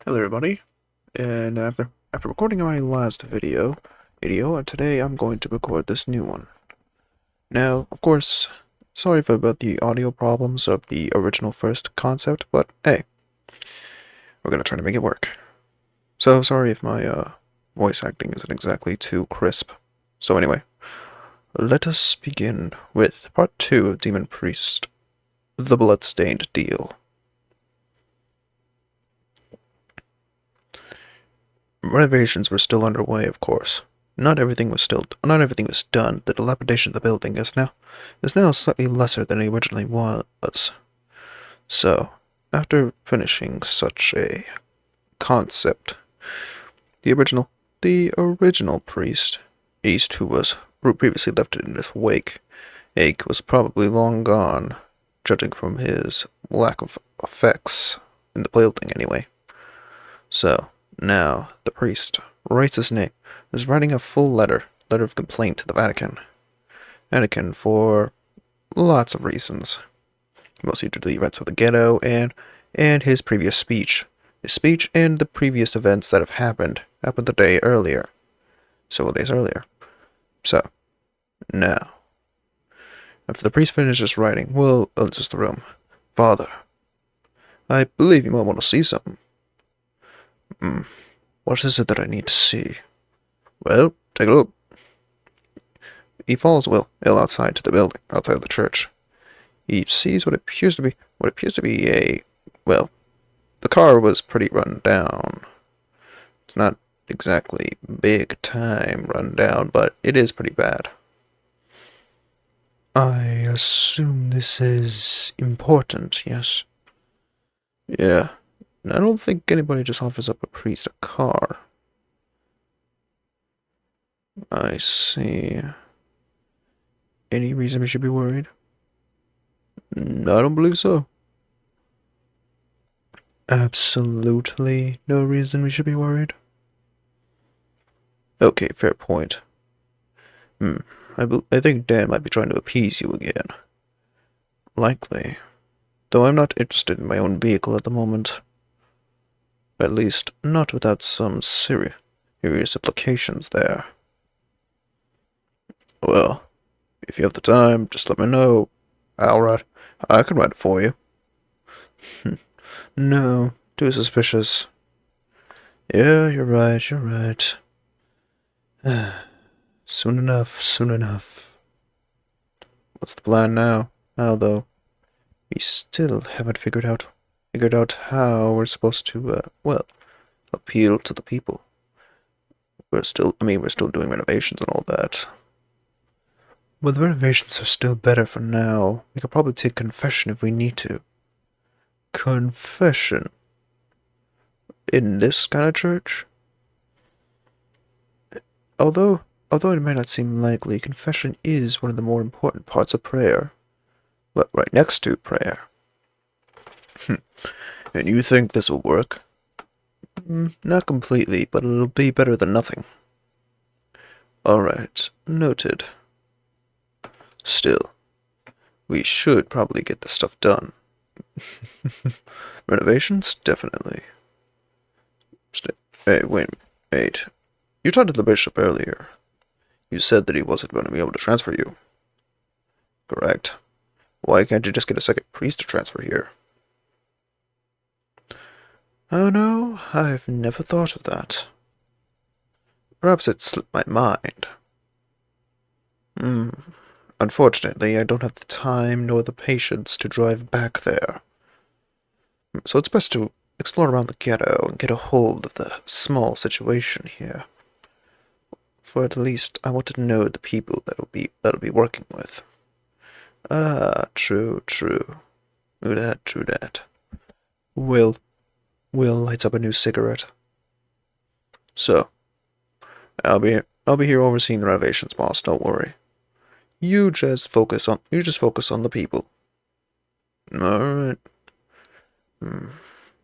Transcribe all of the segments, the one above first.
Hello everybody, and after recording my last video, today I'm going to record this new one. Now, of course, sorry about the audio problems of the original first concept, but hey, we're gonna try to make it work. So sorry if my voice acting isn't exactly too crisp. So anyway, let us begin with part 2 of Demon Priest, the Bloodstained Deal. Renovations were still underway, of course. Not everything was done. The dilapidation of the building is now slightly lesser than it originally was. So, after finishing such a concept, the original priest, East, who previously left it in his wake, was probably long gone, judging from his lack of effects in the building anyway. So, now, the priest writes his name, is writing a full letter of complaint to the Vatican for lots of reasons, mostly due to the events of the ghetto and his previous speech. His speech and the previous events that have happened the day earlier, several days earlier. So, now, after the priest finishes writing, Will enters the room. Father, I believe you might want to see something. What is it that I need to see? Well, take a look. He follows Will outside to the building, outside the church. He sees what appears to be the car was pretty run down. It's not exactly big time run down, but it is pretty bad. I assume this is important, yes? Yeah. I don't think anybody just offers up a priest a car. I see. Any reason we should be worried? I don't believe so. Absolutely no reason we should be worried. Okay, fair point. I think Dan might be trying to appease you again. Likely. Though I'm not interested in my own vehicle at the moment. At least, not without some serious implications there. Well, if you have the time, just let me know. I can ride it for you. No, too suspicious. Yeah, you're right. Soon enough. What's the plan now? How, though? We still haven't figured out how we're supposed to, appeal to the people. We're still doing renovations and all that. Well, the renovations are still better for now. We could probably take confession if we need to. Confession? In this kind of church? Although it may not seem likely, confession is one of the more important parts of prayer. Well, right next to prayer. And you think this will work? Not completely, but it'll be better than nothing. Alright, noted. Still, we should probably get this stuff done. Renovations? Definitely. Hey, wait. You talked to the bishop earlier. You said that he wasn't going to be able to transfer you. Correct. Why can't you just get a second priest to transfer here? Oh no, I've never thought of that. Perhaps it slipped my mind. Unfortunately, I don't have the time nor the patience to drive back there. So it's best to explore around the ghetto and get a hold of the small situation here. For at least I want to know the people that'll be working with. Ah, true. True that. Will lights up a new cigarette. So, I'll be here overseeing the renovations, boss. Don't worry. You just focus on the people. All right.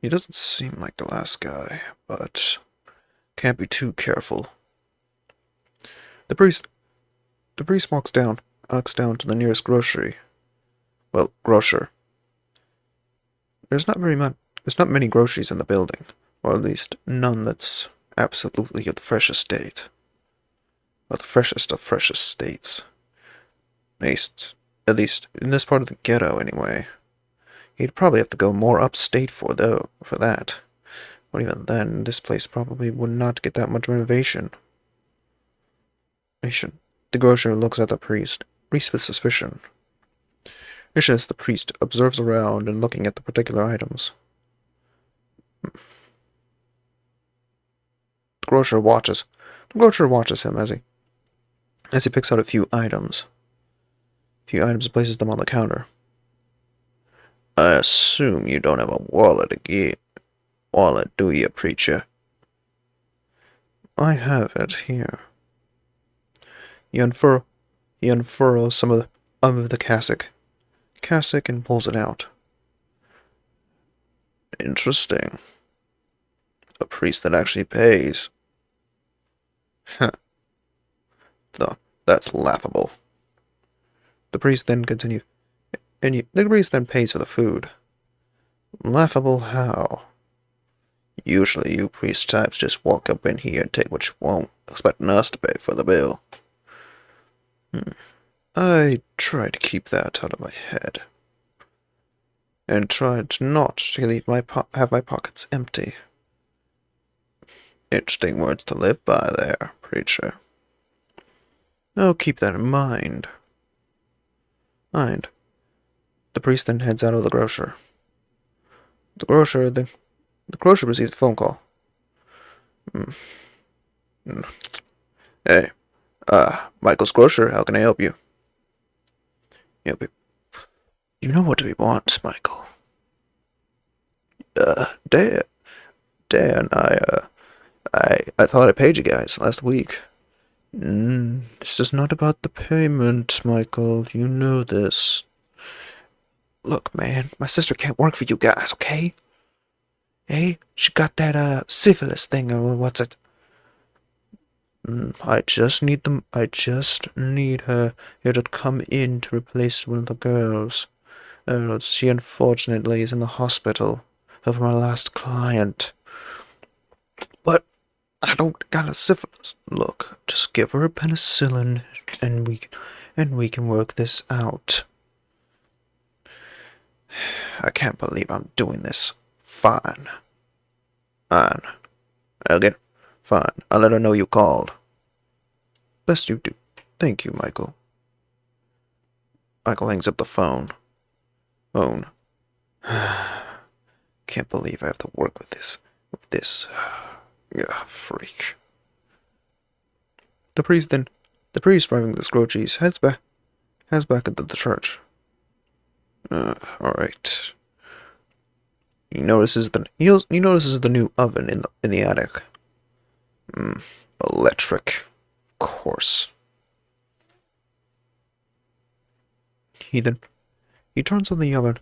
He doesn't seem like the last guy, but can't be too careful. The priest walks down to the nearest grocery. Well, grocer. There's not many groceries in the building. Or at least none that's absolutely of the freshest state. Or the freshest of freshest states. At least in this part of the ghetto, anyway. He'd probably have to go more upstate for that. But even then, this place probably would not get that much renovation. The grocer looks at the priest with suspicion. As the priest observes around and looking at the particular items. The grocer watches him as he picks out a few items. And places them on the counter. I assume you don't have a wallet, do you, preacher? I have it here. He unfurls some of the cassock and pulls it out. Interesting. A priest that actually pays. Huh. That's laughable. The priest then continues, the priest then pays for the food. Laughable how? Usually you priest types just walk up in here and take what you want, expecting us to pay for the bill. I try to keep that out of my head. And try not to have my pockets empty. Interesting words to live by there, preacher. I'll keep that in mind. The priest then heads out of the grocer. The grocer receives a phone call. Hey, Michael's grocer, how can I help you? You know what we want, Michael. Dan, I thought I paid you guys last week. This is not about the payment, Michael. You know this. Look, man, my sister can't work for you guys, okay? Hey, she got that, syphilis thing, or what's it? I just need her here to come in to replace one of the girls. She unfortunately is in the hospital of my last client. But I don't got a syphilis. Look, just give her a penicillin and we can work this out. I can't believe I'm doing this. Fine. Okay, fine. I'll let her know you called. Best you do. Thank you, Michael. Michael hangs up the phone. Can't believe I have to work with this freak. The priest driving the scrochies heads back into the church. Alright. He notices the new oven in the attic. Electric. Of course. He turns on the oven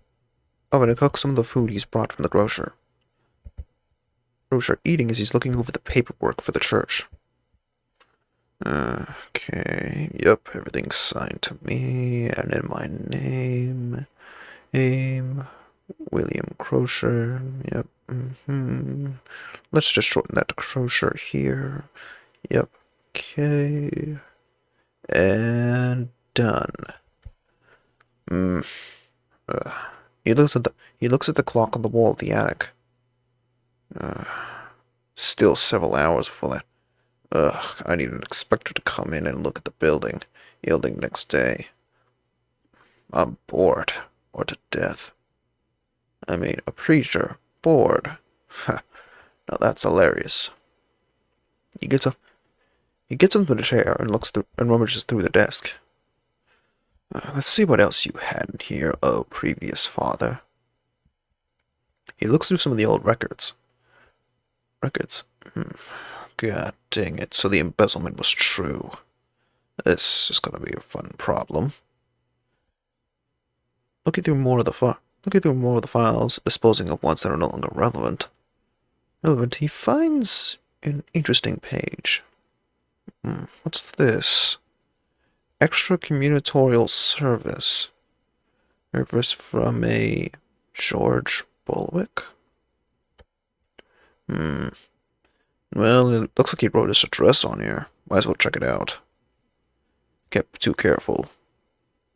and cooks some of the food he's brought from the grocer. Eating as he's looking over the paperwork for the church. Okay, yep, everything's signed to me, and in my name. William Crosier, yep, Let's just shorten that to Crosier here. Yep, okay. And done. He looks at the clock on the wall of the attic. Still several hours before that. I need an inspector to come in and look at the building next day. I'm bored, or to death. I mean, a preacher, bored. Ha, now that's hilarious. He gets up into the chair and rummages through the desk. Let's see what else you had in here, oh previous father. He looks through some of the old records. God dang it, so the embezzlement was true. This is gonna be a fun problem. Looking through more of the files, disposing of ones that are no longer relevant. He finds an interesting page. What's this? Extra communitorial service. Service from a George Bulwick? Hmm. Well, it looks like he wrote his address on here. Might as well check it out. Can't be too careful.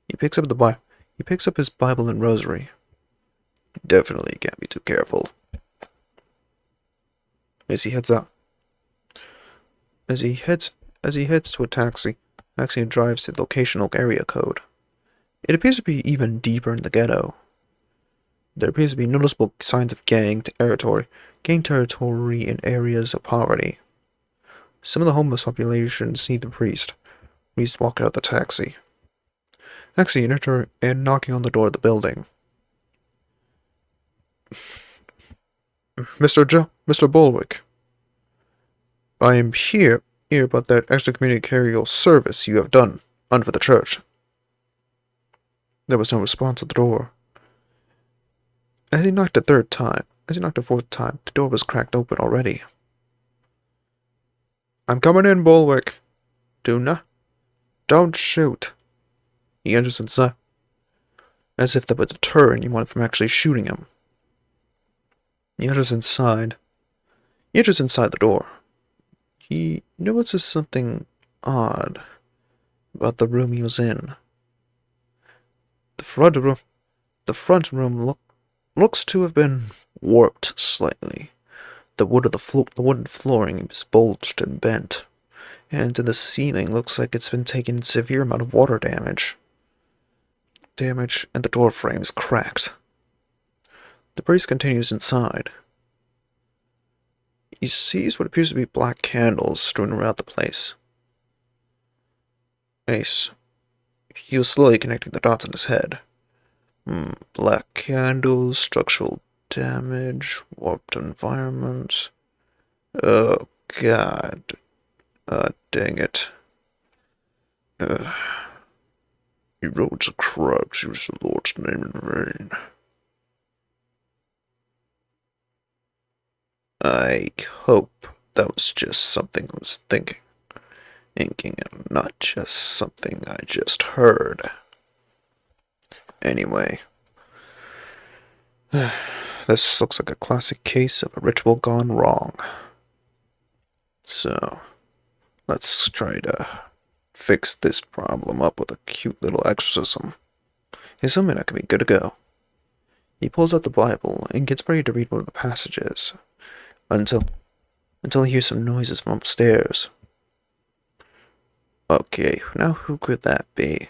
He picks up the Bible. He picks up his Bible and rosary. Definitely can't be too careful. As he heads out, as he heads, as he heads to a taxi, drives to the locational area code. It appears to be even deeper in the ghetto. There appears to be noticeable signs of gang territory in areas of poverty. Some of the homeless population see the priest. Priest walking out the taxi. Taxi and knocking on the door of the building. Mr. Bulwick, I am here about that excommunicarial service you have done for the church. There was no response at the door. As he knocked a fourth time, the door was cracked open already. I'm coming in, Bulwick. Don't shoot. He enters inside, as if that would deter anyone from actually shooting him. He enters inside the door. He notices something odd about the room he was in. The front room looks to have been warped slightly. The wooden flooring is bulged and bent, and the ceiling looks like it's been taking a severe amount of water damage. And the door frame is cracked. The priest continues inside. He sees what appears to be black candles strewn around the place. Ace. He was slowly connecting the dots in his head. Black candles, structural damage, warped environment. Oh, God. Dang it. He rose a crowd to use the Lord's name in vain. I hope that was just something I was thinking, and not just something I just heard. Anyway, this looks like a classic case of a ritual gone wrong. So, let's try to fix this problem up with a cute little exorcism. Assuming that can be good to go. He pulls out the Bible and gets ready to read one of the passages, until he hears some noises from upstairs. Okay, now who could that be?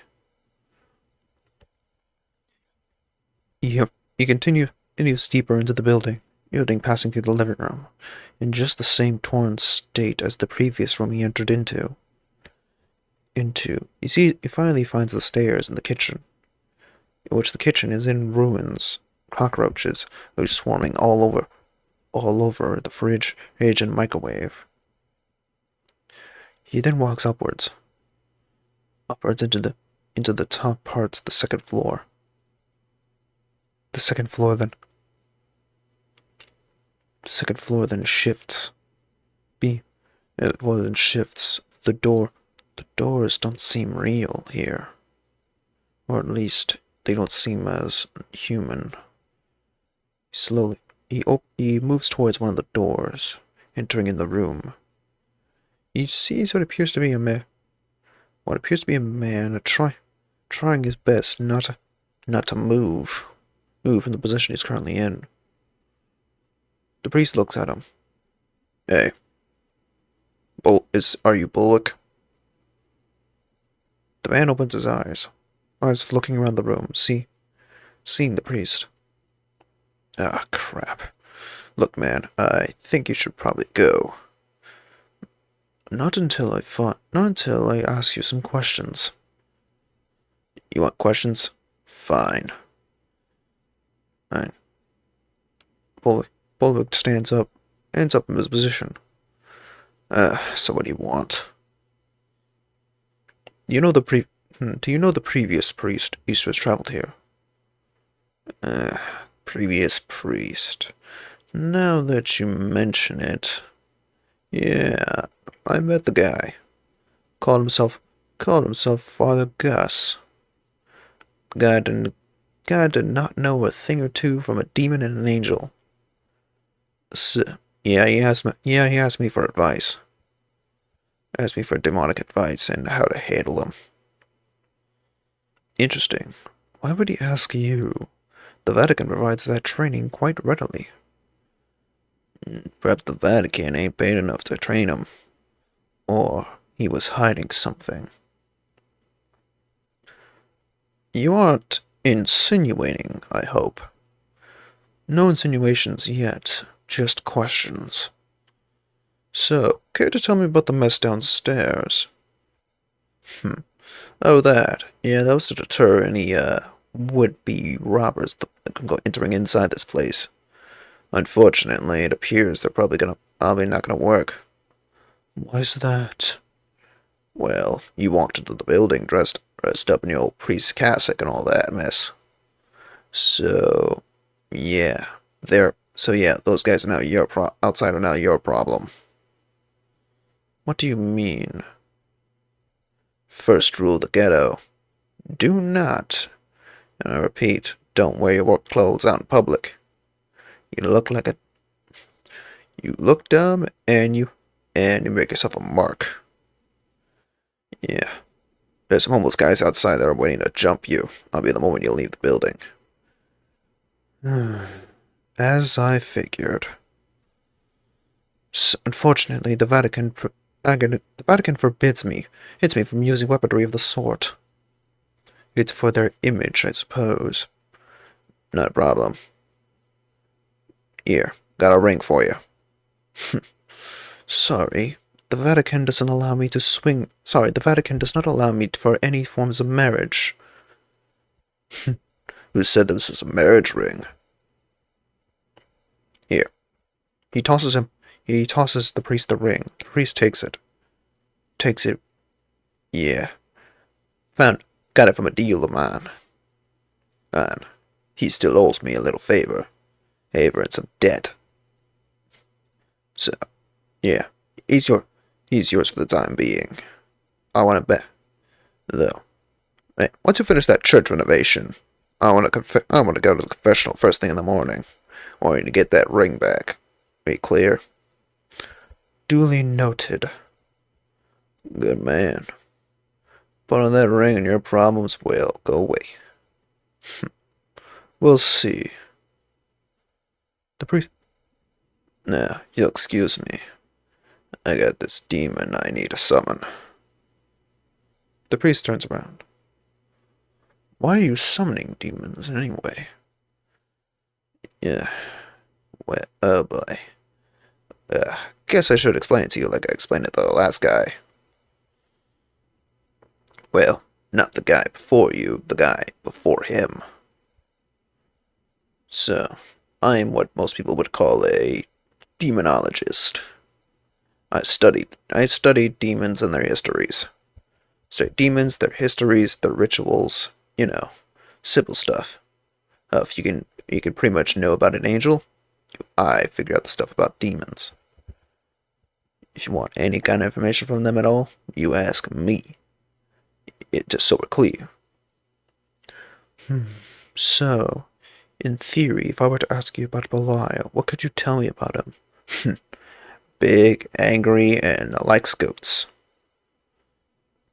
He continues deeper into the building, passing through the living room, in just the same torn state as the previous room he entered into. He finally finds the stairs in the kitchen, which the kitchen is in ruins. Cockroaches are swarming all over the fridge and microwave. He then walks upwards into the top parts of the second floor. The second floor then shifts. The doors don't seem real here, or at least they don't seem as human. Slowly, he moves towards one of the doors, entering in the room. He sees what appears to be a man trying his best not to move from the position he's currently in. The priest looks at him. Hey, are you Bullock? The man opens his eyes looking around the room, seeing the priest. Ah, crap. Look, man, I think you should probably go. Not until I ask you some questions. You want questions? Fine. Bullock stands up in his position. So what do you want? Do you know the previous priest who has traveled here? Previous priest. Now that you mention it, yeah, I met the guy. Called himself Father Gus. The guy did not know a thing or two from a demon and an angel. So, He asked me for advice. Asked me for demonic advice and how to handle them. Interesting. Why would he ask you? The Vatican provides that training quite readily. Perhaps the Vatican ain't paid enough to train him. Or he was hiding something. You aren't insinuating, I hope. No insinuations yet, just questions. So, care to tell me about the mess downstairs? Oh, that. Yeah, that was to deter any, would-be robbers that can go entering inside this place. Unfortunately, it appears they're probably not gonna work. Why's that? Well, you walked into the building dressed up in your old priest's cassock and all that mess. So, yeah, those guys are now outside are now your problem. What do you mean? First rule of the ghetto: do not, and I repeat, don't wear your work clothes out in public. You look dumb, and you make yourself a mark. Yeah, there's some homeless guys outside that are waiting to jump you. I'll be the moment you leave the building. As I figured. Unfortunately, the Vatican forbids me. Hits me from using weaponry of the sort. It's for their image, I suppose. Not a problem. Here, got a ring for you. Sorry, the Vatican doesn't allow me to swing. Sorry, the Vatican does not allow me for any forms of marriage. Who said this was a marriage ring? Here. He tosses the priest the ring. The priest takes it. Yeah. Got it from a deal of mine. And he still owes me a little favor. And some debt. So, yeah. He's yours for the time being. I want it back, though. Hey, once you finish that church renovation, I want to go to the confessional first thing in the morning. I want you to get that ring back. Be clear? Duly noted. Good man. Put on that ring and your problems will go away. We'll see. The priest. Now, you'll excuse me. I got this demon I need to summon. The priest turns around. Why are you summoning demons anyway? Yeah. Well, oh boy. Guess I should explain it to you like I explained it to the last guy. Well, not the guy before you, the guy before him. So, I'm what most people would call a demonologist. I studied demons and their histories. So demons, their histories, their rituals, simple stuff. If you can pretty much know about an angel, I figure out the stuff about demons. If you want any kind of information from them at all, you ask me. It just so we're clear. So, in theory, if I were to ask you about Belial, what could you tell me about him? Big, angry, and likes goats.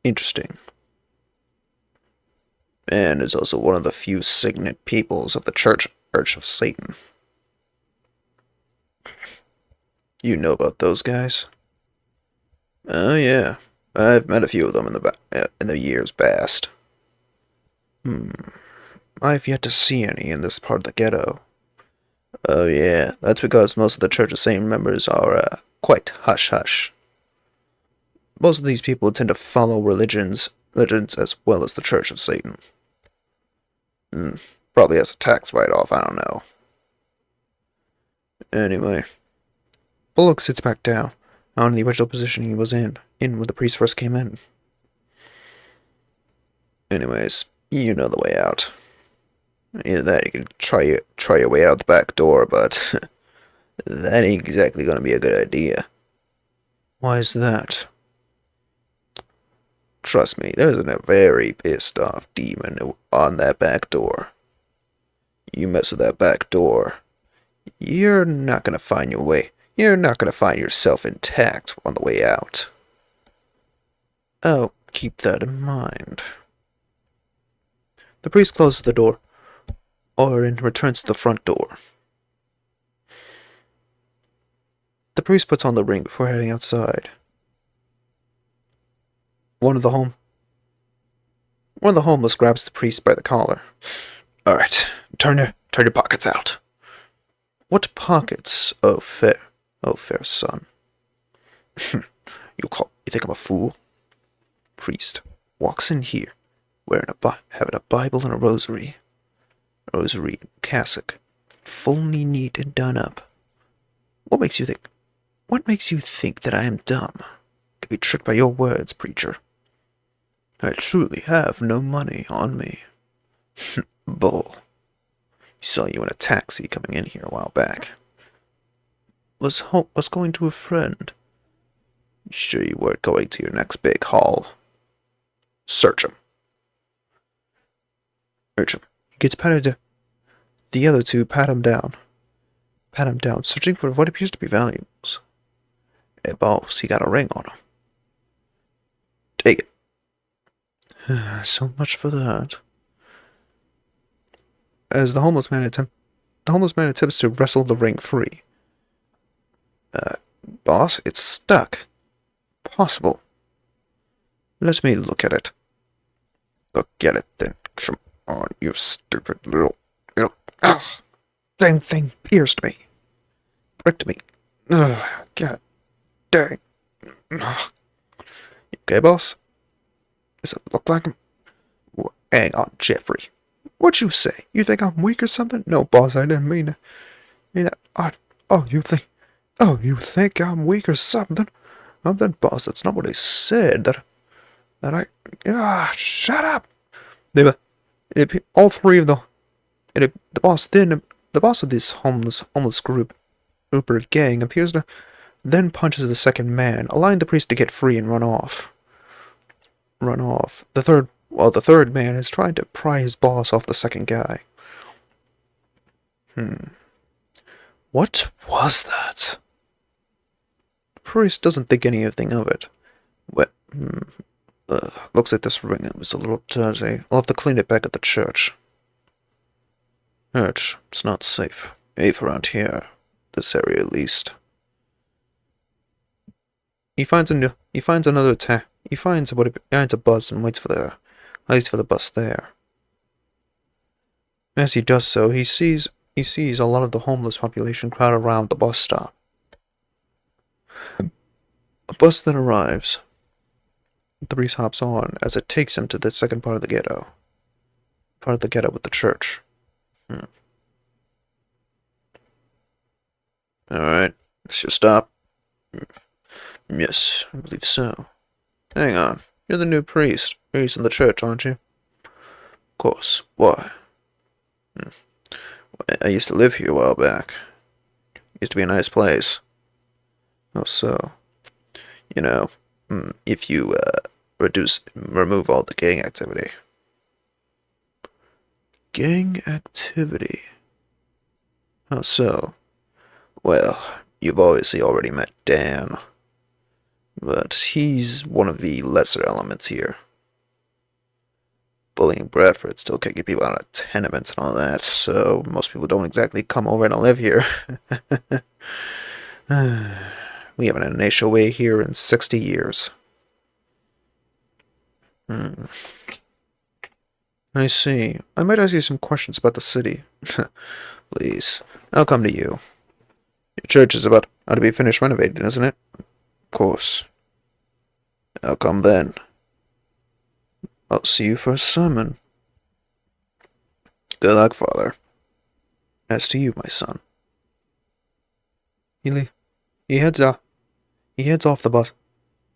Interesting. And is also one of the few signet peoples of the Church of Satan. You know about those guys? Oh yeah, I've met a few of them in the years past. I've yet to see any in this part of the ghetto. Oh yeah, that's because most of the Church of Satan members are quite hush-hush. Most of these people tend to follow religions as well as the Church of Satan. Probably as a tax write-off, I don't know. Anyway, Bullock sits back down, out in the original position he was in when the priest first came in. Anyways, you know the way out. Either that, you can try your way out the back door, but that ain't exactly gonna be a good idea. Why is that? Trust me, there's a very pissed off demon on that back door. You mess with that back door, you're not gonna find your way. You're not going to find yourself intact on the way out. I'll keep that in mind. The priest closes the door, and returns to the front door. The priest puts on the ring before heading outside. One of the homeless grabs the priest by the collar. All right, turn your pockets out. What pockets, fair son? You think I'm a fool? Priest walks in here, having a Bible and a rosary and cassock, fully neat and done up. What makes you think that I am dumb? Can be tricked by your words, preacher. I truly have no money on me. Bull. Saw you in a taxi coming in here a while back. Was going to a friend. You sure you weren't going to your next big haul? Search him. Search him. He gets patted down. The other two pat him down, searching for what appears to be valuables. Hey, boss, he got a ring on him. Take it. So much for that. As the homeless man attempts to wrestle the ring free. Boss, it's stuck. Possible. Let me look at it. Look at it then. Come on, you stupid little... Same thing pierced me. Pricked me. Ugh, God dang. Ugh. You okay, boss? Does it look like him? Hang on, Jeffrey. What'd you say? You think I'm weak or something? No, boss, I didn't mean it. You think I'm weak or something? Then, boss, that's not what I said. Shut up. All three of the boss of this homeless grouper gang appears to then punches the second man, allowing the priest to get free and run off. The third man is trying to pry his boss off the second guy. What was that? The priest doesn't think anything of it. Looks like this ring was a little dirty. I'll have to clean it back at the church. It's not safe. Safe around here. This area at least. He finds a bus and waits for the bus there. As he does so, he sees a lot of the homeless population crowd around the bus stop. A bus then arrives. The priest hops on as it takes him to the second part of the ghetto. Part of the ghetto with the church. Alright, this your stop? Yes, I believe so. Hang on, you're the new priest. Priest in the church, aren't you? Of course. Why? I used to live here a while back. Used to be a nice place. Oh, so. If you, remove all the gang activity. Gang activity? Oh, so. Well, you've obviously already met Dan. But he's one of the lesser elements here. Bullying Bradford still can't get people out of tenements and all that, so most people don't exactly come over and live here. We haven't had an HOA here in 60 years. I see. I might ask you some questions about the city. Please, I'll come to you. Your church is about to be finished renovating, isn't it? Of course. I'll come then. I'll see you for a sermon. Good luck, Father. As to you, my son. He heads off the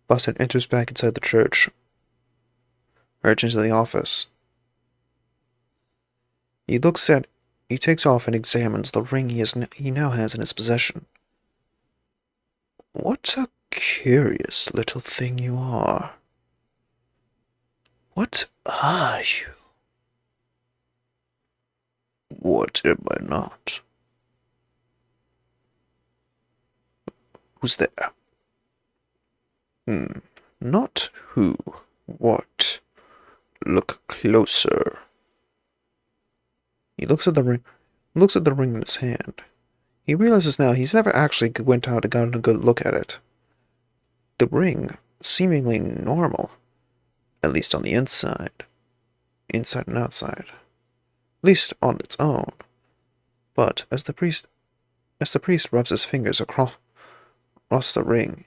bus and enters back inside the church. Urges into the office. He takes off and examines the ring he now has in his possession. What a curious little thing you are. What are you? What am I not? Who's there? Not who. What? Look closer. He looks at the ring. Looks at the ring in his hand. He realizes now he's never actually went out and gotten a good look at it. The ring, seemingly normal, at least on the inside and outside, at least on its own. But as the priest rubs his fingers across the ring,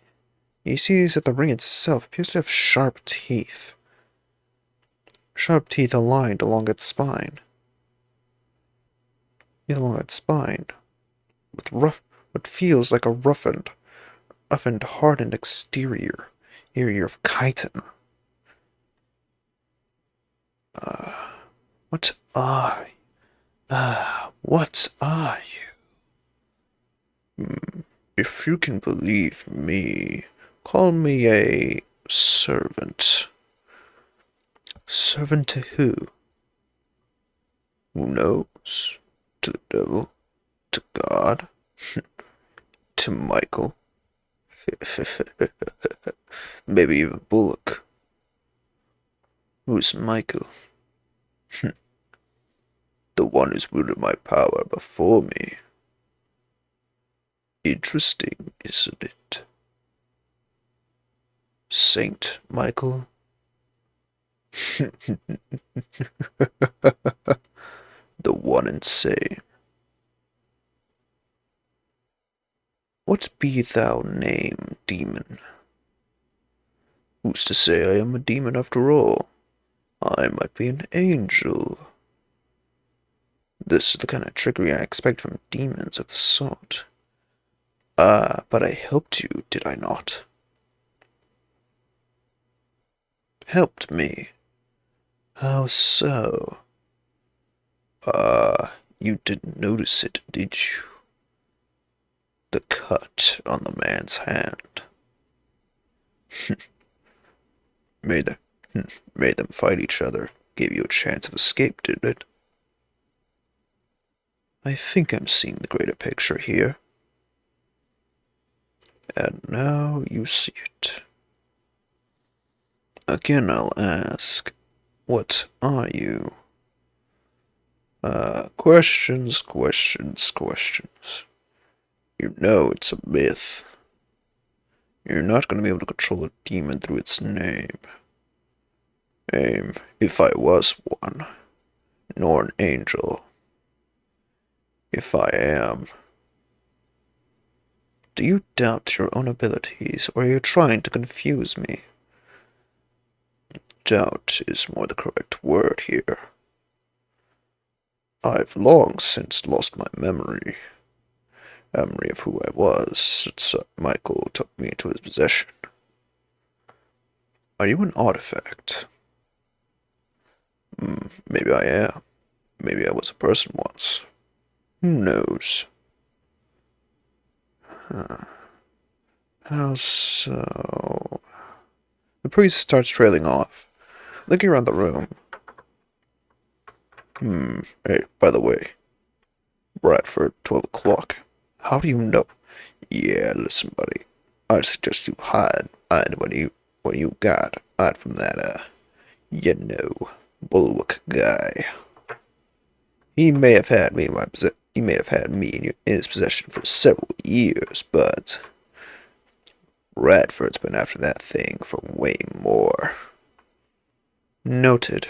he sees that the ring itself appears to have sharp teeth aligned along its spine. With what feels like a roughened, hardened exterior of chitin. What are you? If you can believe me, call me a servant. Servant to who? Who knows? To the devil? To God? To Michael? Maybe even Bullock. Who's Michael? The one who's wielded my power before me. Interesting, isn't it? Saint Michael? The one and same. What be thou name, demon? Who's to say I am a demon after all? I might be an angel. This is the kind of trickery I expect from demons of the sort. Ah, but I helped you, did I not? Helped me? How so? You didn't notice it, did you? The cut on the man's hand. made them fight each other. Gave you a chance of escape, didn't it? I think I'm seeing the greater picture here. And now you see it. Again I'll ask, what are you? Questions. You know it's a myth. You're not going to be able to control a demon through its name. If I was one. Nor an angel. If I am. Do you doubt your own abilities, or are you trying to confuse me? Doubt is more the correct word here. I've long since lost my memory of who I was since Michael took me into his possession. Are you an artifact? Maybe I am. Maybe I was a person once. Who knows? How so? The priest starts trailing off, looking around the room. Hey, by the way, Bradford, 12 o'clock. How do you know? Yeah, listen, buddy. I'd suggest you hide what you got. Hide from that, Bulwark guy. He may have had me in his possession for several years, but Bradford's been after that thing for way more. Noted.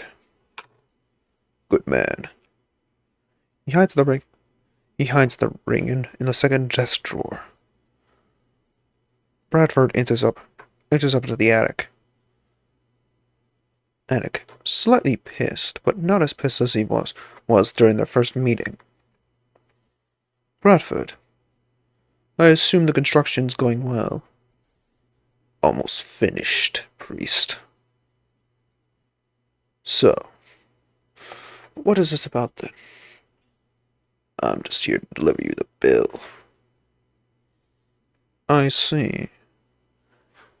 Good man. He hides the ring. in the second desk drawer. Bradford enters up to the attic. Slightly pissed, but not as pissed as he was during their first meeting. Bradford, I assume the construction's going well. Almost finished, priest. So, what is this about then? I'm just here to deliver you the bill. I see.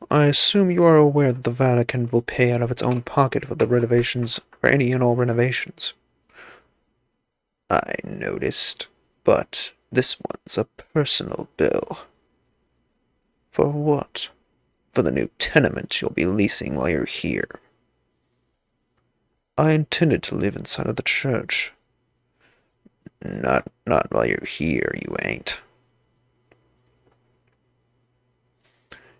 I assume you are aware that the Vatican will pay out of its own pocket for the renovations, or any and all renovations. I noticed, but this one's a personal bill. For what? For the new tenement you'll be leasing while you're here. I intended to live inside of the church. Not while you're here, you ain't.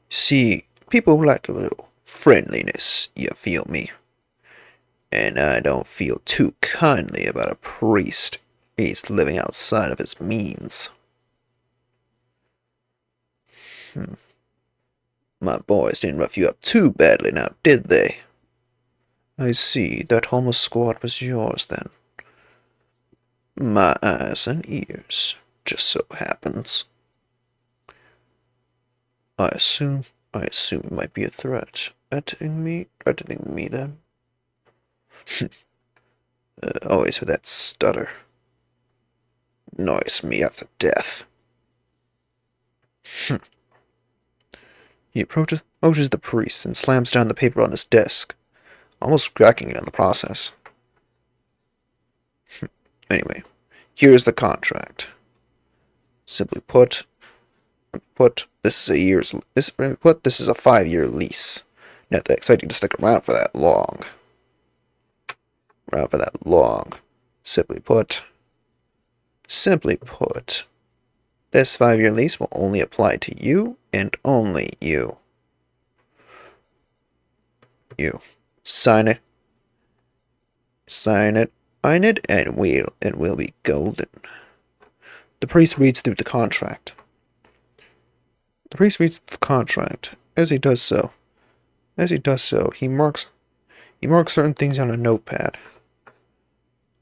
See, people like a little friendliness, you feel me? And I don't feel too kindly about a priest. He's living outside of his means. My boys didn't rough you up too badly now, did they? I see. That homeless squad was yours, then. My eyes and ears, just so happens. I assume it might be a threat. Threatening me then? Always with that stutter. Annoys me after death. He approaches the priest and slams down the paper on his desk, almost cracking it in the process. Anyway, here's the contract. Simply put, this is a 5-year lease. Not that expecting to stick around for that long. Simply put, this 5-year lease will only apply to you and only you. You sign it, and we'll be golden. The priest reads through the contract. As he does so, he marks certain things on a notepad.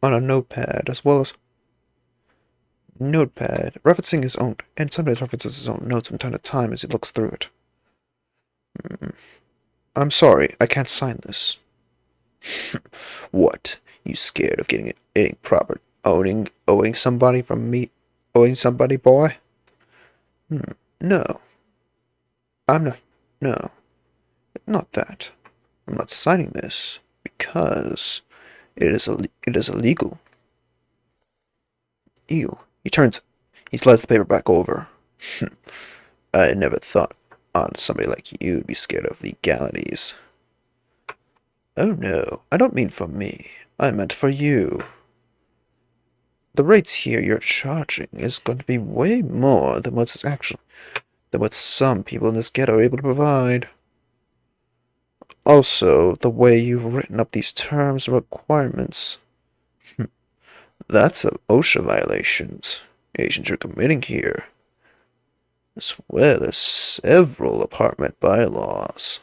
As well as referencing his own, and sometimes references his own notes from time to time as he looks through it. I'm sorry, I can't sign this. What? You scared of getting proper owing somebody from me? Owing somebody, boy? No. I'm not. No. Not that. I'm not signing this because it is illegal. Ew. He slides the paper back over. I never thought on somebody like you would be scared of legalities. Oh no, I don't mean for me. I meant for you. The rates here you're charging is going to be way more than what some people in this ghetto are able to provide. Also, the way you've written up these terms and requirements. That's of OSHA violations agents are committing here, as well as several apartment bylaws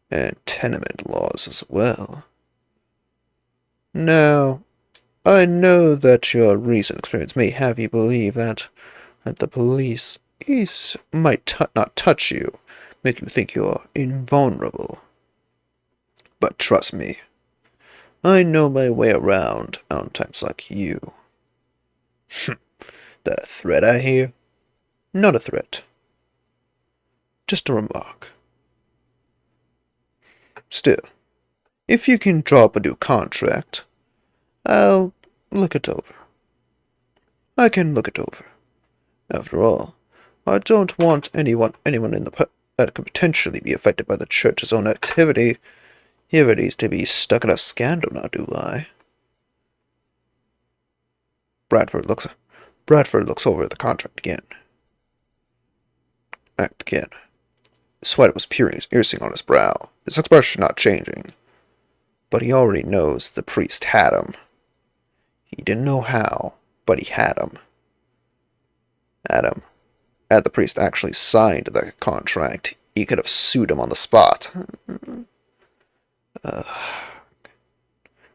and tenement laws as well. Now, I know that your recent experience may have you believe that the police might not touch you, make you think you're invulnerable. But trust me, I know my way around on types like you. That a threat I hear? Not a threat. Just a remark. Still, if you can draw up a new contract, I'll look it over. I can look it over. After all, I don't want anyone that could potentially be affected by the church's own activities to be stuck in a scandal now, do I? Bradford looks over the contract again. Act again. Sweat was piercing on his brow, his expression not changing. But he already knows the priest had him. He didn't know how, but he had him. Had the priest actually signed the contract, he could have sued him on the spot.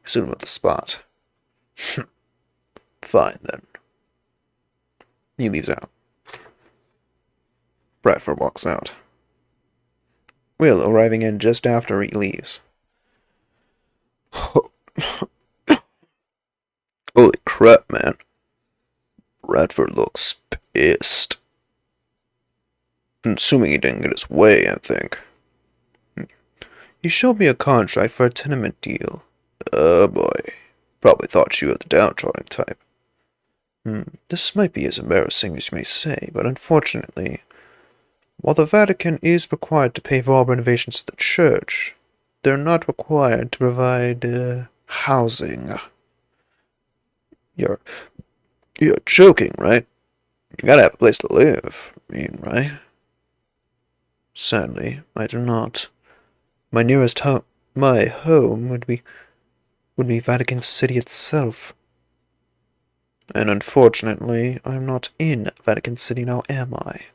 Sued him on the spot. Fine, then. He leaves out. Bradford walks out. Will arriving in just after he leaves. Holy crap, man. Bradford looks pissed. Assuming he didn't get his way, I think. You showed me a contract for a tenement deal. Oh boy. Probably thought you were the downtrodden type. This might be as embarrassing as you may say, but unfortunately, While the Vatican is required to pay for all renovations to the church, they're not required to provide housing. You're you're joking, right? You gotta have a place to live. I mean, right? Sadly, I do not. My home would be Vatican City itself. And unfortunately, I'm not in Vatican City now, am I?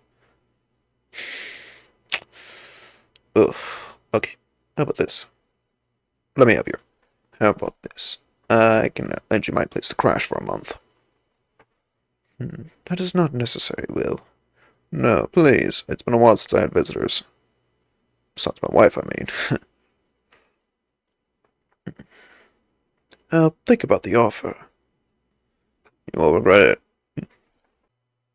Ugh. Okay. How about this? Let me help you. How about this? I can lend you my place to crash for a month. That is not necessary, Will. No, please. It's been a while since I had visitors. Besides my wife, I mean. Think about the offer. You won't regret it.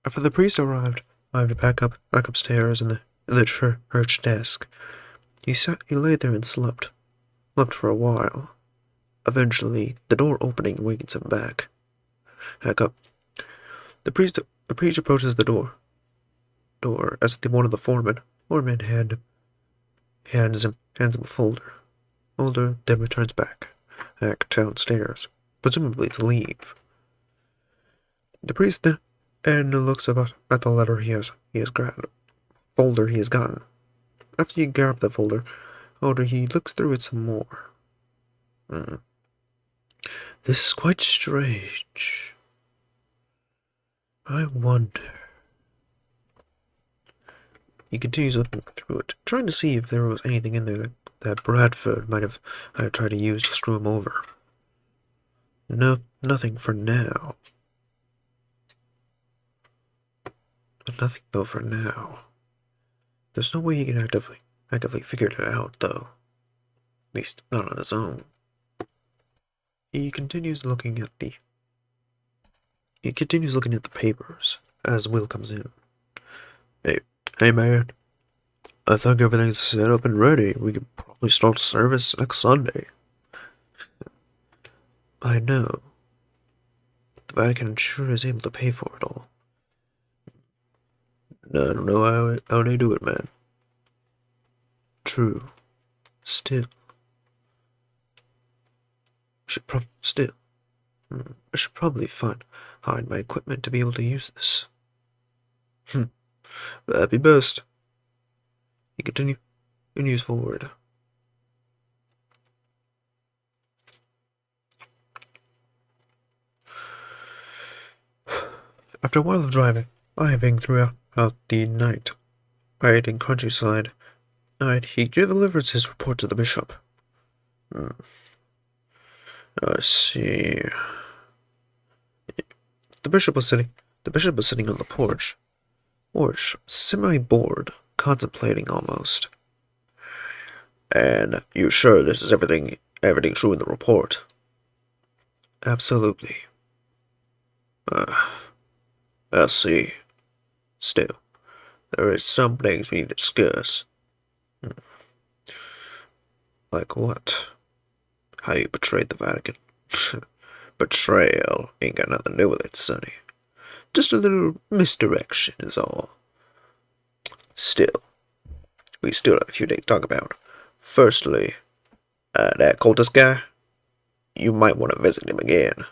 After the priest arrived, I had to back upstairs in the church desk. He lay there and slept for a while. Eventually, the door opening wakens him back up. The priest approaches the door as one of the foreman hands him a folder, then returns back downstairs, presumably to leave. The priest then looks about at the letter he has folder he has gotten. After he grabbed the folder, he looks through it some more. This is quite strange. I wonder. He continues looking through it, trying to see if there was anything in there that Bradford might have tried to use to screw him over. No, nothing for now. Nothing though for now. There's no way he can actively figure it out, though. At least not on his own. He continues looking at the papers as Will comes in. Hey man. I think everything's set up and ready. We could probably start service next Sunday. I know. The Vatican sure is able to pay for it all. I don't know how they do it, man. True. Still. I should probably hide my equipment to be able to use this. That'd be best. He continues forward. After a while of driving throughout the night, in countryside, he delivers his report to the bishop. Let's see. The bishop was sitting on the porch, semi-bored, contemplating almost. And you sure this is everything true in the report? Absolutely. I see. Still, there is some things we need to discuss. Like what? How you betrayed the Vatican. Betrayal ain't got nothing to do with it, Sonny. Just a little misdirection is all. Still, we still have a few things to talk about. Firstly, that cultist guy, you might want to visit him again.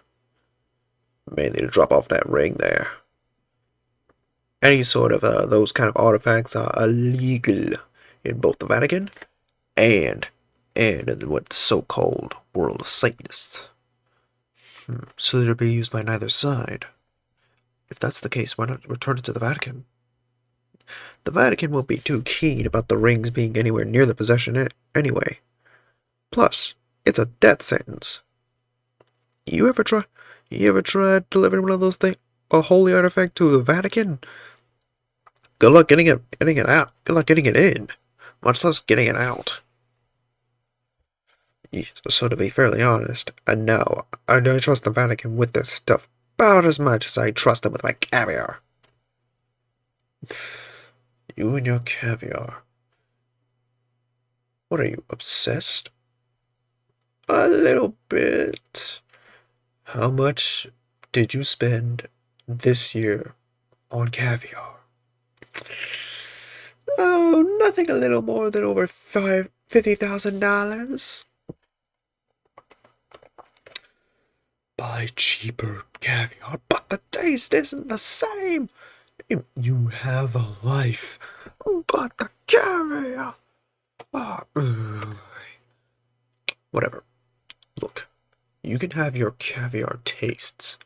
Mainly to drop off that ring there. Any sort of those kind of artifacts are illegal in both the Vatican and in what's so-called world of Satanists. So they'll be used by neither side. If that's the case, why not return it to the Vatican? The Vatican won't be too keen about the rings being anywhere near the possession anyway. Plus, it's a death sentence. You ever tried delivering one of those things, a holy artifact, to the Vatican? Good luck getting it out. Good luck getting it in. Much less getting it out. So to be fairly honest, I trust the Vatican with this stuff about as much as I trust them with my caviar. You and your caviar. What are you, obsessed? A little bit. How much did you spend this year on caviar? Oh, nothing a little more than over $50,000. Buy cheaper caviar, but the taste isn't the same. You have a life, but the caviar. Whatever. Look, you can have your caviar tastes,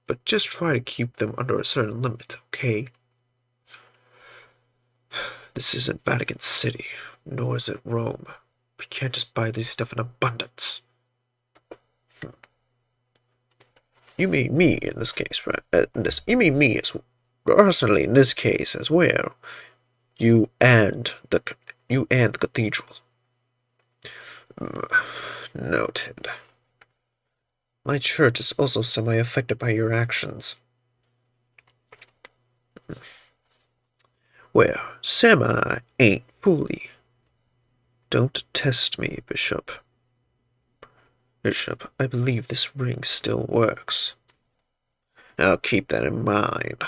but just try to keep them under a certain limit, okay? This isn't Vatican City, nor is it Rome. We can't just buy this stuff in abundance. You mean me in this case, right? You mean me as personally in this case as well. You and the cathedral. Noted. My church is also semi-affected by your actions. Well, semi ain't fully. Don't test me, Bishop. Bishop, I believe this ring still works. I'll keep that in mind.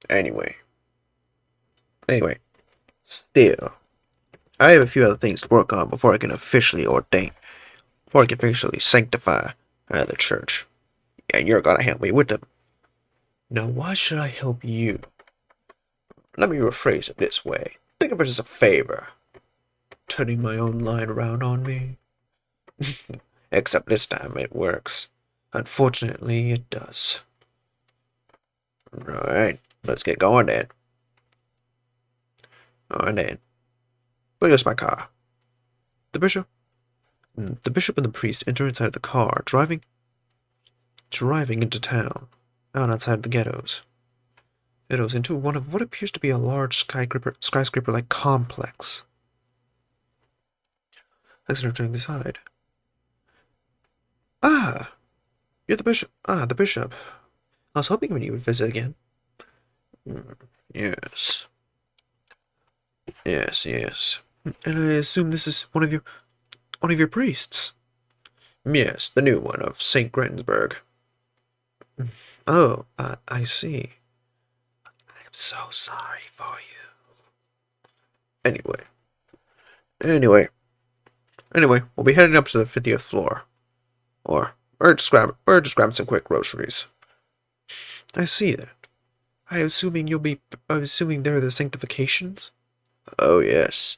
Anyway, still, I have a few other things to work on before I can officially sanctify the church. And you're gonna help me with them. Now, why should I help you? Let me rephrase it this way. Think of it as a favor. Turning my own line around on me. Except this time it works. Unfortunately, it does. Alright, let's get going then. Alright then. Where's my car? The bishop and the priest enter inside the car, driving into town, out outside the ghettos. Into one of what appears to be a large skyscraper-like complex. Let's enter inside. Ah! You're the bishop. Ah, the bishop. I was hoping you would visit again. Yes. Yes. And I assume this is one of your priests. Yes, the new one of St. Gretensburg. Oh, I see. I'm so sorry for you. Anyway, we'll be heading up to the 50th floor. Or just grabbing some quick groceries. I see that. I'm assuming there are the sanctifications? Oh, yes.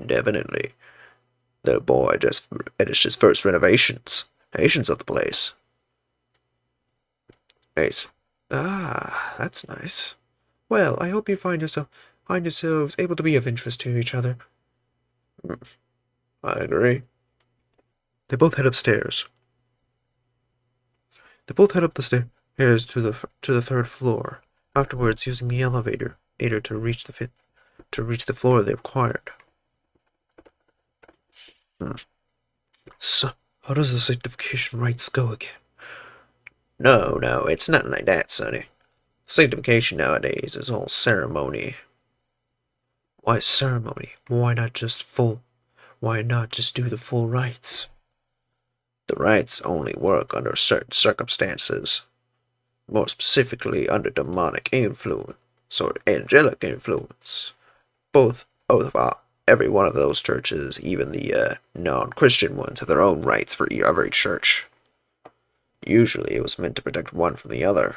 Definitely. The boy just finished his first renovations of the place. Nice. Ah, that's nice. Well, I hope you find yourselves able to be of interest to each other. I agree. They both head upstairs. They both head up the stairs to the third floor. Afterwards, using the elevator to reach the floor they acquired. So, how does the sanctification rites go again? No, it's nothing like that, sonny. Sanctification nowadays is all ceremony. Why ceremony? Why not just do the full rites? The rites only work under certain circumstances. More specifically under demonic influence or angelic influence. Every one of those churches, even the non-Christian ones, have their own rites for every church. Usually it was meant to protect one from the other.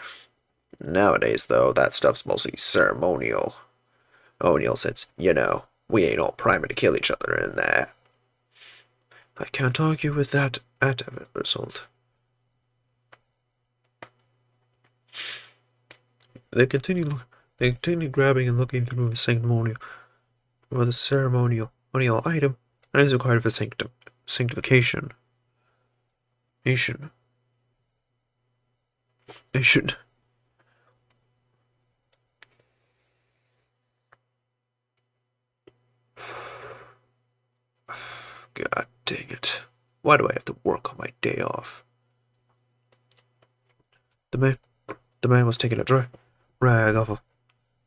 Nowadays, though, that stuff's mostly ceremonial. O'Neill says, we ain't all priming to kill each other in that. I can't argue with that result. They continue grabbing and looking through the ceremonial item that is required for sanctification. Nation. God dang it. Why do I have to work on my day off? The man was taking a drag off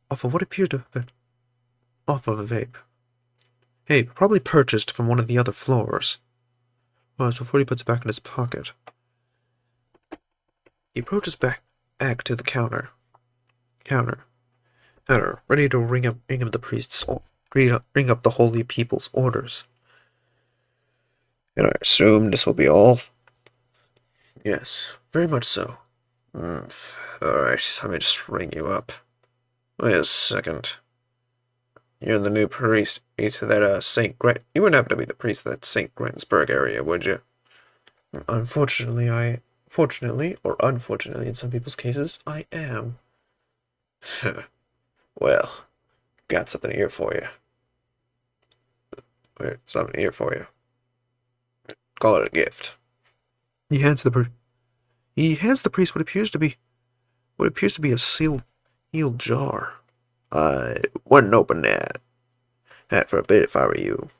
of what appeared to have been off of a vape. Hey, probably purchased from one of the other floors. Well, so before he puts it back in his pocket. He approaches back to the counter. Hatter, ready to ring up the priest's ring up the holy people's orders. And I assume this will be all? Yes, very much so. Alright, let me just ring you up. Wait a second. You're the new priest to that, St. You wouldn't happen to be the priest of that St. Grensburg area, would you? Fortunately, or unfortunately in some people's cases, I am. Well, got something here for you. Something here for you. Call it a gift. He hands the priest what appears to be a sealed jar. I wouldn't open that for a bit if I were you.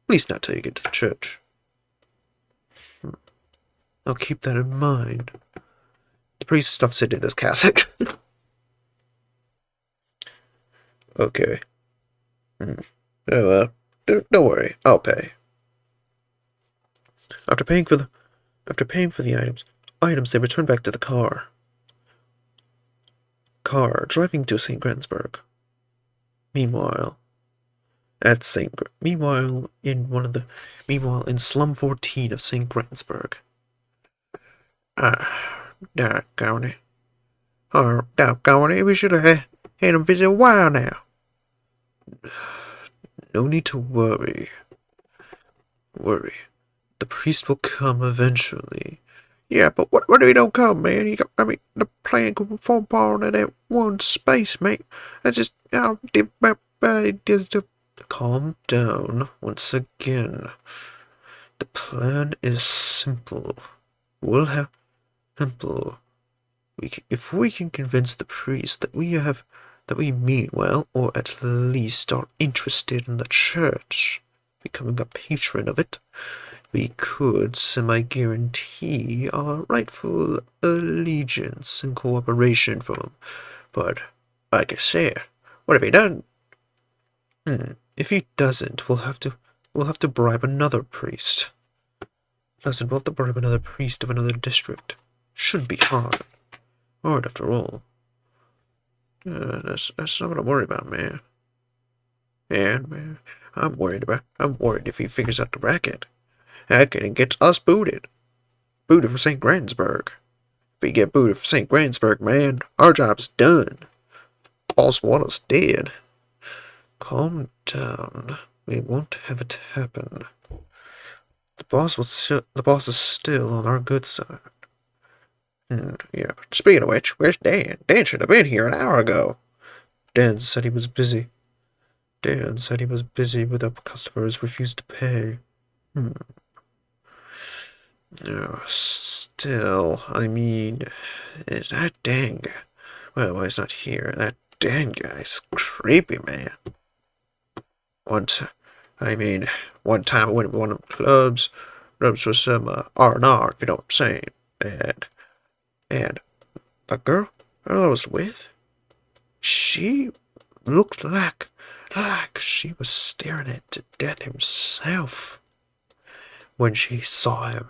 At least not till you get to the church. I'll keep that in mind. The priest stuffs it in his cassock. Okay. Oh well, don't worry. I'll pay. After paying for the items they return back to the car, driving to St. Grensburg. Meanwhile, in slum 14 of St. Grensburg. Doggone it. Doggone it, we should have had him visit a while now. No need to worry. The priest will come eventually. Yeah, but what if he don't come, man? The plan could fall apart in that one space, mate. Calm down once again. The plan is simple. We'll have simple. If we can convince the priest that we mean well, or at least are interested in the church, becoming a patron of it, we could semi-guarantee our rightful allegiance and cooperation from him. But, like I said, what have he done? If he doesn't, we'll have to bribe another priest. We'll have to bribe another priest of another district. Shouldn't be hard. Hard after all. That's not what I'm worried about, man. Man, I'm worried if he figures out the racket. And gets us booted. Booted for St. Grensburg. If we get booted for St. Grensburg, man, our job's done. Boss want us dead. Calm down. We won't have it happen. The boss is still on our good side. Yeah, speaking of which, where's Dan? Dan should have been here an hour ago. Dan said he was busy. With the customers refused to pay. Still, I mean, that Dan guy. Well, he's not here. That Dan guy's creepy, man. One time I went to one of the clubs for some R&R, if you know what I'm saying. And the girl I was with, she looked like she was staring at death himself when she saw him.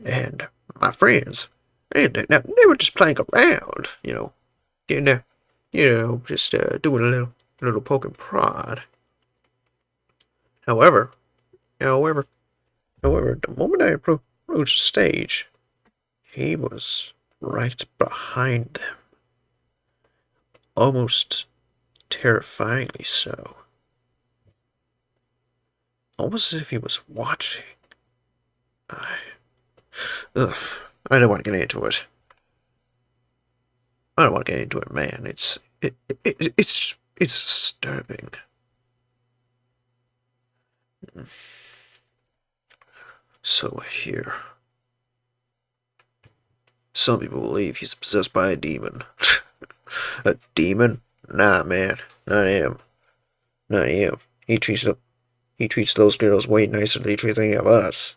And my friends, they were just playing around, getting there, just doing a little poke and prod. However, the moment I approached the stage, he was right behind them, almost terrifyingly so. Almost as if he was watching. I don't want to get into it. Man. It's disturbing. So here. Some people believe he's possessed by a demon. A demon? Nah, man. Not him. He treats those girls way nicer than he treats any of us.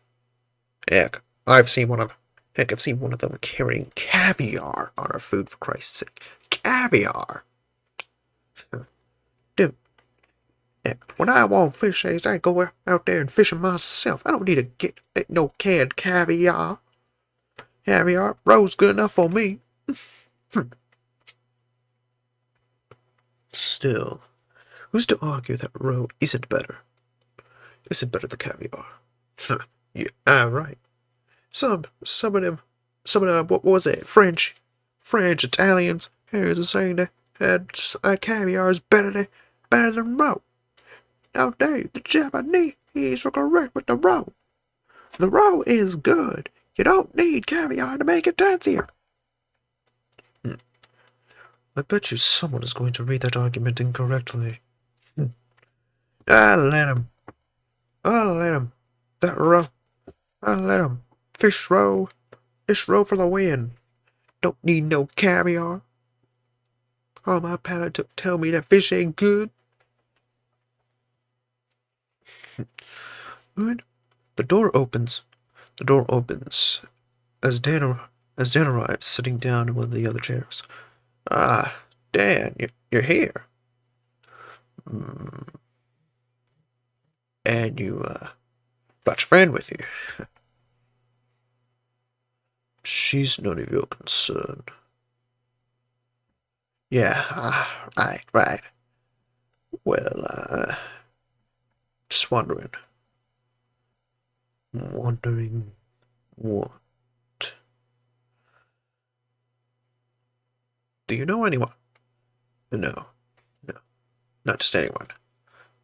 Heck, I've seen one of them carrying caviar on her food, for Christ's sake. Caviar! Dude, heck, when I want fish eggs, I go out there and fish them myself. I don't need to get no canned caviar. Caviar, roast good enough for me. Still, who's to argue that roe isn't better? Isn't better than caviar? Yeah, right. Some of them, what was it? French, Italians, here's saying that caviar is better than roe. Now, Dave, the Japanese were correct with the roe. The roe is good. You don't need caviar to make it tastier. I bet you someone is going to read that argument incorrectly. I'll let him. I'll let him. That roe. I'll let him. Fish roe. Fish roe for the win. Don't need no caviar. Oh, my palate took tell me that fish ain't good. Good. The door opens. The door opens as Dan arrives, sitting down in one of the other chairs. Ah, Dan, you're here. And you brought your friend with you. She's none of your concern. Yeah, right. Well, just wondering. Wondering what? Do you know anyone? No, not just anyone.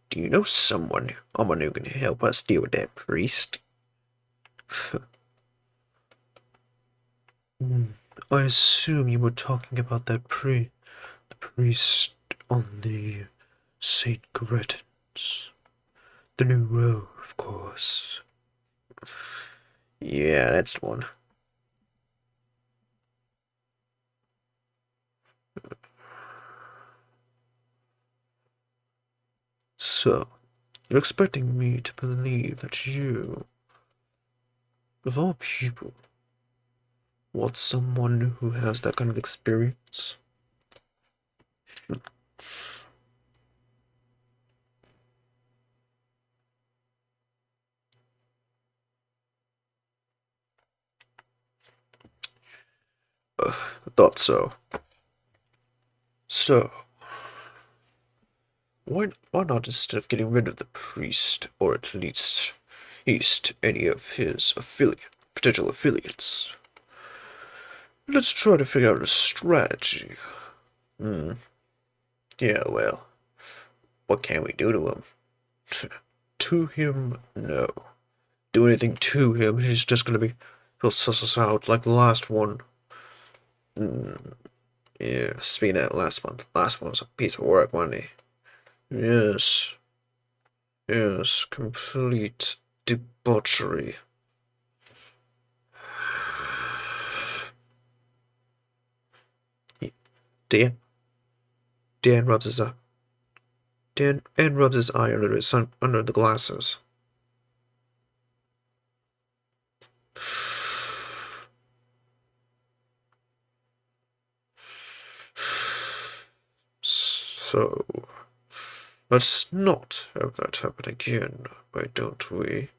Do you know someone who can help us deal with that priest? I assume you were talking about the priest on the St. Gretens. The new row, of course. Yeah, that's the one. So, you're expecting me to believe that you, of all people, want someone who has that kind of experience? I thought so. So, why not, instead of getting rid of the priest, or at least any of his potential affiliates, let's try to figure out a strategy. Yeah, well, what can we do to him? To him, no. Do anything to him, he's just he'll suss us out like the last one. Yeah, speaking of that last one was a piece of work, wasn't he? Yes, complete debauchery. Dan, Dan rubs his eye. Dan rubs his eye under the glasses. So, let's not have that happen again, why don't we?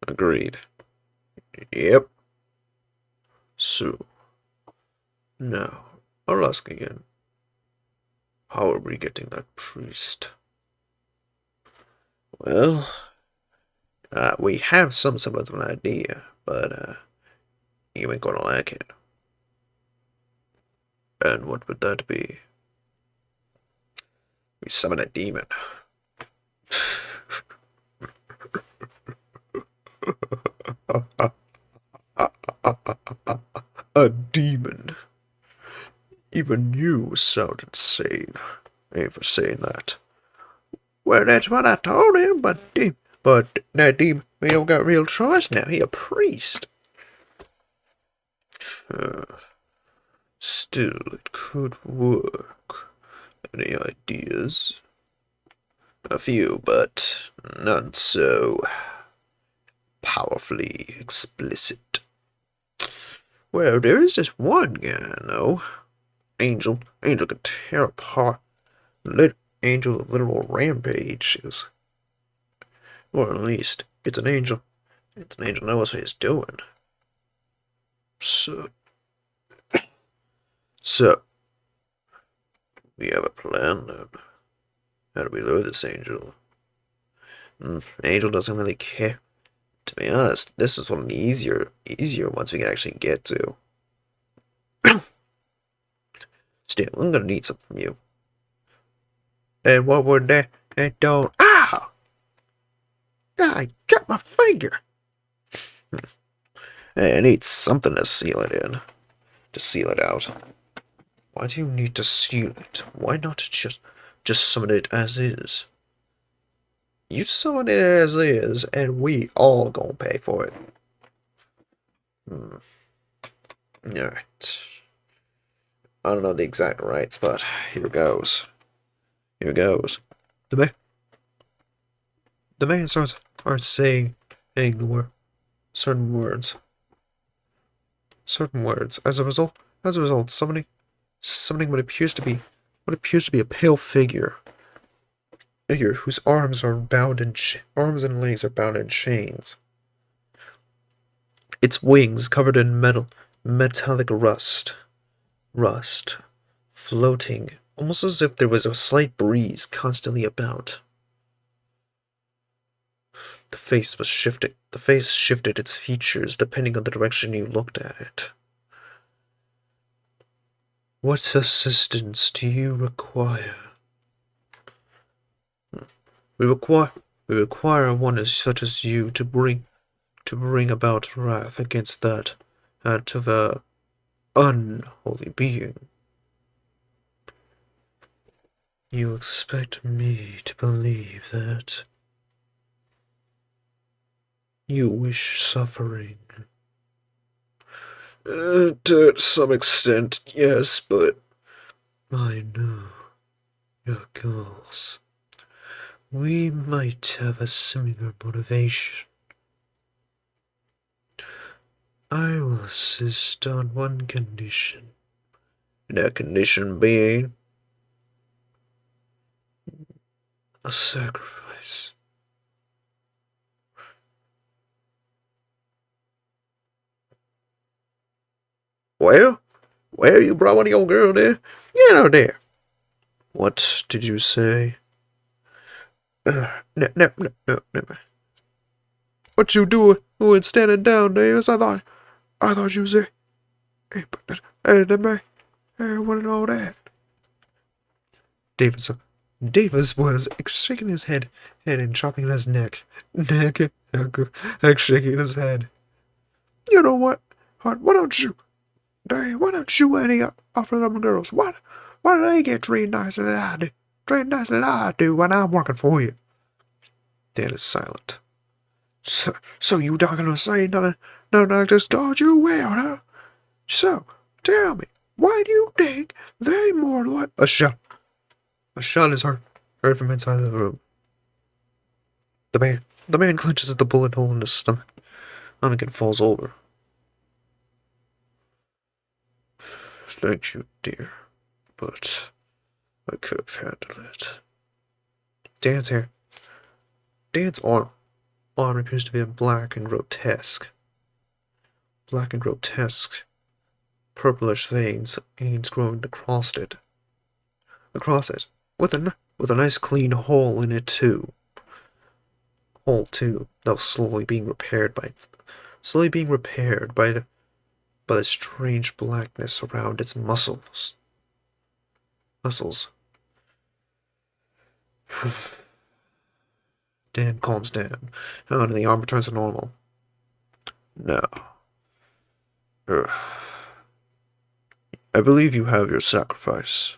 Agreed. Yep. So, now, I'll ask again. How are we getting that priest? Well, we have some semblance of an idea, but you ain't gonna like it. And what would that be? We summon a demon. A demon. Even you sound insane. Ain't for saying that. Well, that's what I told him, but Nadim, we don't got real choice now. He a priest. Still, it could work. Any ideas? A few, but none so powerfully explicit. Well, there is this one guy, though. Angel can tear apart. Angel of literal rampages. Or at least, it's an angel. It's an angel knows what he's doing. So So, we have a plan then. How do we lure this angel? Angel doesn't really care. To be honest, this is one of the easier ones we can actually get to. Still, I'm gonna need something from you. And what would that? And don't. Ow! I got my finger! I need something to seal it in. To seal it out. Why do you need to seal it? Why not just summon it as is? You summon it as is, and we all gonna pay for it. Alright. I don't know the exact rights, but here goes. Here goes. The man, the man starts saying the word, certain words. Certain words. As a result, summoning what appears to be a pale figure whose arms and legs are bound in chains. Its wings covered in metallic rust, floating, almost as if there was a slight breeze constantly about. The face shifted its features depending on the direction you looked at it. What assistance do you require? We require one such as you to bring about wrath against that of a unholy being. You expect me to believe that you wish suffering? To some extent, yes, but I know your goals. We might have a similar motivation. I will assist on one condition. That condition being a sacrifice. Well, you brought one of your girl there. Get out there. What did you say? No. What you doing standing down, Davis? I thought you said, hey, man, hey, what and all that? Davis was shaking his head and chopping his neck, shaking his head. You know what, Hart? Why don't you any offer them girls? Why do they get treated nicer than I do? Treated nicer than I do when I'm working for you. Dan is silent. So you not gonna say nothing? No, I just told you well, huh? So, tell me, why do you think they more like a shot? A shot is heard from inside the room. The man clenches the bullet hole in his stomach. Anakin falls over. Thank you, dear, but I could have handled it. Dan's hair. Dan's arm appears to be black and grotesque. Black and grotesque, purplish veins growing across it. With a nice clean hole in it too. That was slowly being repaired by the strange blackness around its muscles. Dan calms down, and the arm returns to normal. Now, I believe you have your sacrifice.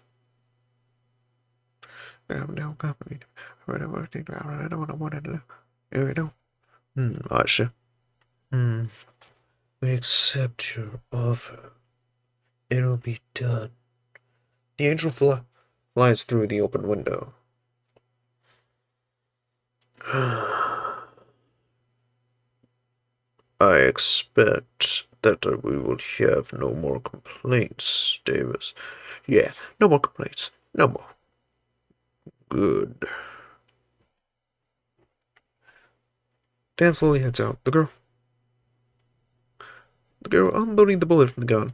No, company. I don't want to know. Asha. We accept your offer. It'll be done. The angel flies through the open window. I expect that we will have no more complaints, Davis. Yeah, no more complaints. No more. Good. Dan slowly heads out. The girl unloading the bullet from the gun.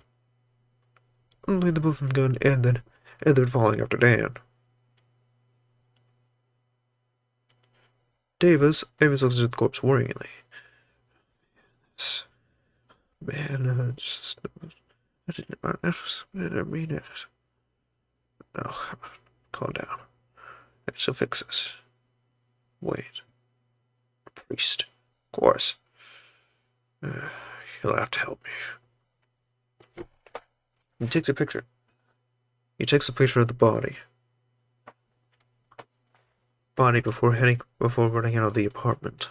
Only the both of them gun and then falling after Dan. Davis looks at the corpse worryingly. It's, man, I didn't mean it. No, calm down. She'll fix this. Wait. Priest. Of course. He'll have to help me. He takes a picture. He takes a picture of the body. Before running out of the apartment.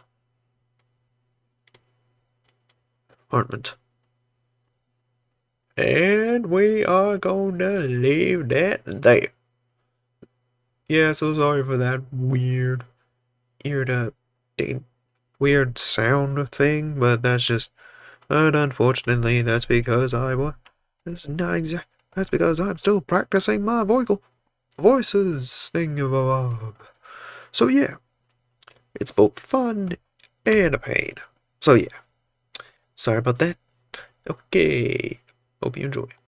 And we are gonna leave that there. Yeah, so sorry for that weird sound thing, but that's just, and unfortunately, that's because that's because I'm still practicing my voices thing. So yeah, it's both fun and a pain. So yeah, sorry about that. Okay, hope you enjoy.